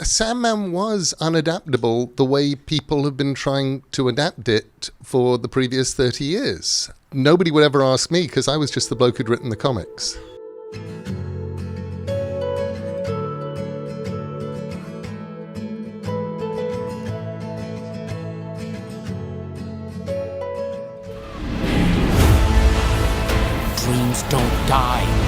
Sandman was unadaptable the way people have been trying to adapt it for the previous 30 years. Nobody would ever ask me because I was just the bloke who'd written the comics. Dreams don't die.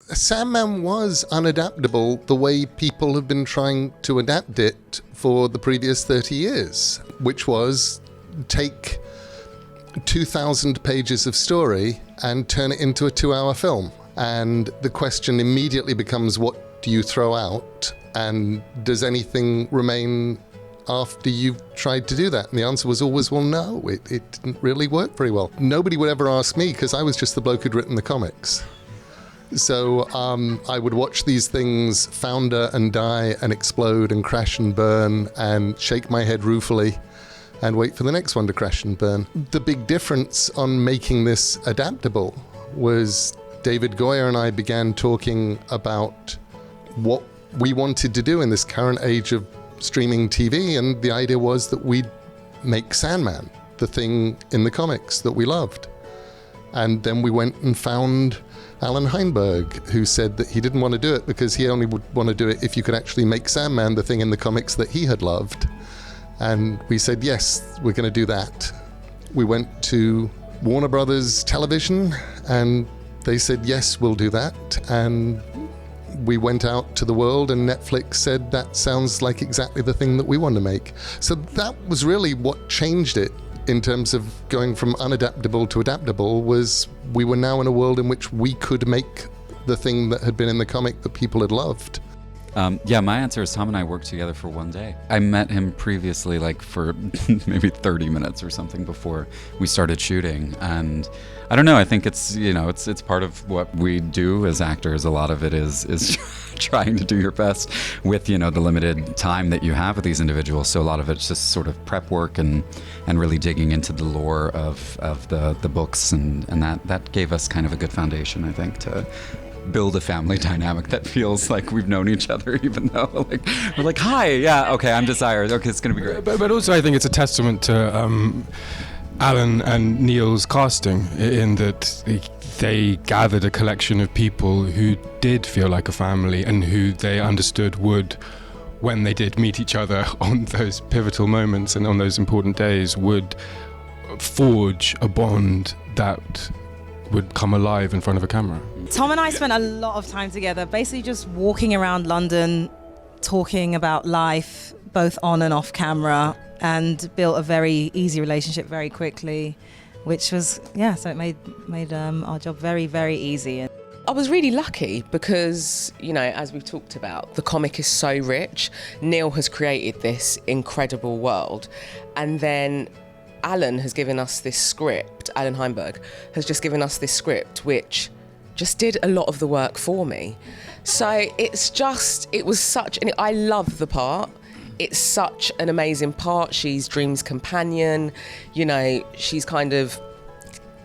Sandman was unadaptable the way people have been trying to adapt it for the previous 30 years, which was take 2,000 pages of story and turn it into a 2-hour film. And the question immediately becomes, what do you throw out? And does anything remain after you've tried to do that? And the answer was always, well, no, it didn't really work very well. Nobody would ever ask me because I was just the bloke who'd written the comics. So I would watch these things founder and die and explode and crash and burn and shake my head ruefully and wait for the next one to crash and burn. The big difference on making this adaptable was David Goyer and I began talking about what we wanted to do in this current age of streaming TV, and the idea was that we'd make Sandman, the thing in the comics that we loved. And then we went and found Allan Heinberg, who said that he didn't want to do it because he only would want to do it if you could actually make Sandman the thing in the comics that he had loved. And we said, yes, we're going to do that. We went to Warner Brothers Television and they said, yes, we'll do that. And we went out to the world and Netflix said, that sounds like exactly the thing that we want to make. So that was really what changed it. In terms of going from unadaptable to adaptable, was we were now in a world in which we could make the thing that had been in the comic that people had loved. My answer is Tom and I worked together for one day. I met him previously, like for maybe 30 minutes or something before we started shooting. And I don't know, I think it's part of what we do as actors. A lot of it is trying to do your best with, the limited time that you have with these individuals. So a lot of it's just sort of prep work and really digging into the lore of the books. And that gave us kind of a good foundation, I think, to build a family dynamic that feels like we've known each other, even though we're like, hi, yeah, okay, I'm Desire, okay, it's gonna be great. But also I think it's a testament to Allan and Neil's casting, in that they gathered a collection of people who did feel like a family and who they understood would, when they did meet each other on those pivotal moments and on those important days, would forge a bond that would come alive in front of a camera. Tom and I spent a lot of time together, basically just walking around London, talking about life, both on and off camera, and built a very easy relationship very quickly, which was, so it made our job very, very easy. I was really lucky because, as we've talked about, the comic is so rich. Neil has created this incredible world, and then Allan has given us this script, Allan Heinberg has just given us this script which just did a lot of the work for me. So it was such, and I love the part. It's such an amazing part. She's Dream's companion, she's kind of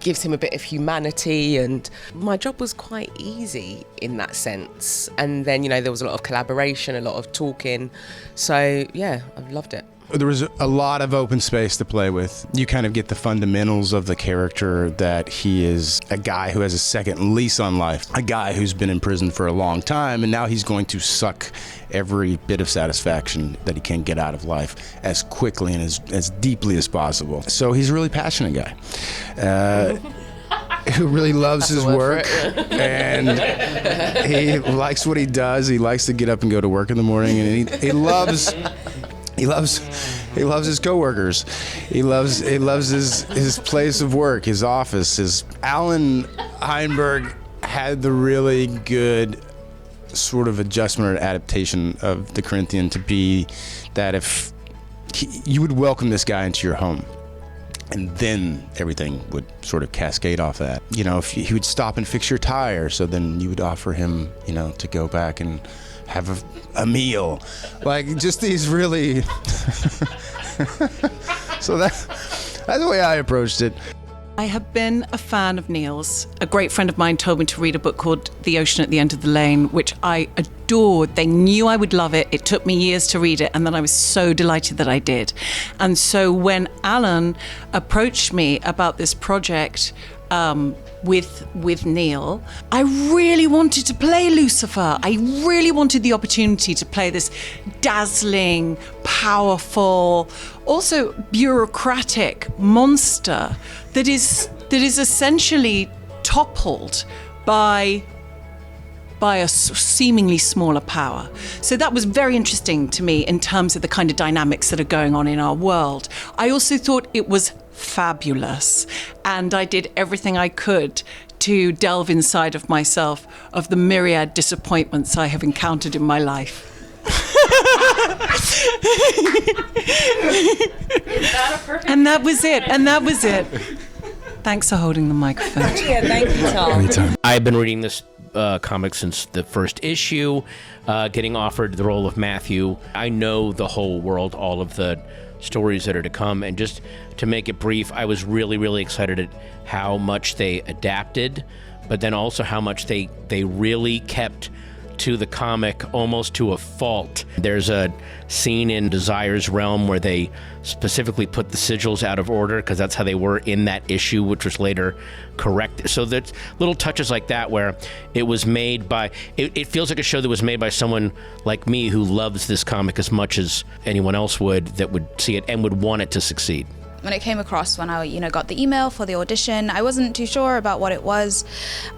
gives him a bit of humanity, and my job was quite easy in that sense. And then, there was a lot of collaboration, a lot of talking. So yeah, I've loved it. There was a lot of open space to play with. You kind of get the fundamentals of the character, that he is a guy who has a second lease on life, a guy who's been in prison for a long time, and now he's going to suck every bit of satisfaction that he can get out of life as quickly and as deeply as possible. So he's a really passionate guy. Who really loves his work, and he likes what he does. He likes to get up and go to work in the morning, and he loves his coworkers. He loves his place of work, his office. Allan Heinberg had the really good sort of adjustment or adaptation of the Corinthian to be that if you would welcome this guy into your home, and then everything would sort of cascade off that. If he would stop and fix your tire, so then you would offer him, to go back and have a meal. Like, just these really... So That's the way I approached it. I have been a fan of Neil's. A great friend of mine told me to read a book called The Ocean at the End of the Lane, which I adored. They knew I would love it. It took me years to read it, and then I was so delighted that I did. And so when Allan approached me about this project with Neil, I really wanted to play Lucifer. I really wanted the opportunity to play this dazzling, powerful, also bureaucratic monster that is essentially toppled by a seemingly smaller power. So that was very interesting to me in terms of the kind of dynamics that are going on in our world. I also thought it was fabulous, and I did everything I could to delve inside of myself of the myriad disappointments I have encountered in my life. And that was it. Thanks for holding the microphone. Yeah, thank you, Tom. Anytime. I've been reading this comic since the first issue, getting offered the role of Matthew. I know the whole world, all of the stories that are to come, and just to make it brief, I was really, really excited at how much they adapted, but then also how much they really kept to the comic almost to a fault. There's a scene in Desire's Realm where they specifically put the sigils out of order because that's how they were in that issue, which was later corrected. So there's little touches like that where it was made by, it feels like a show that was made by someone like me who loves this comic as much as anyone else would, that would see it and would want it to succeed. When it came across, when I got the email for the audition, I wasn't too sure about what it was.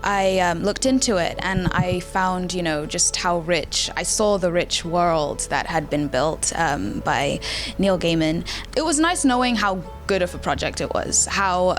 I looked into it and I found, just how rich. I saw the rich world that had been built by Neil Gaiman. It was nice knowing how good of a project it was, how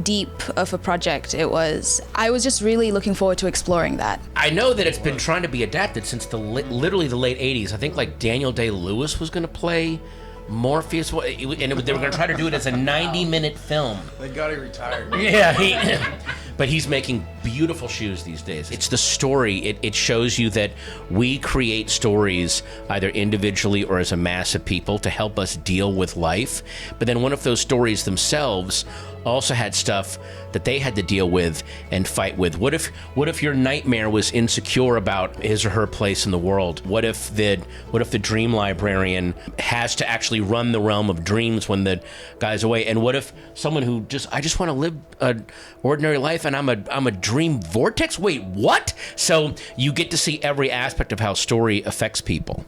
deep of a project it was. I was just really looking forward to exploring that. I know that it's been trying to be adapted since literally the late 80s. I think like Daniel Day-Lewis was going to play Morpheus, and they were going to try to do it as a 90-minute film. Thank God he retired. Yeah, but he's making beautiful shoes these days. It's the story. It shows you that we create stories either individually or as a mass of people to help us deal with life. But then what if those stories themselves also had stuff that they had to deal with and fight with? What if your nightmare was insecure about his or her place in the world? What if the dream librarian has to actually run the realm of dreams when the guy's away? And what if someone who I just want to live an ordinary life and I'm a dream vortex? Wait, what? So you get to see every aspect of how story affects people.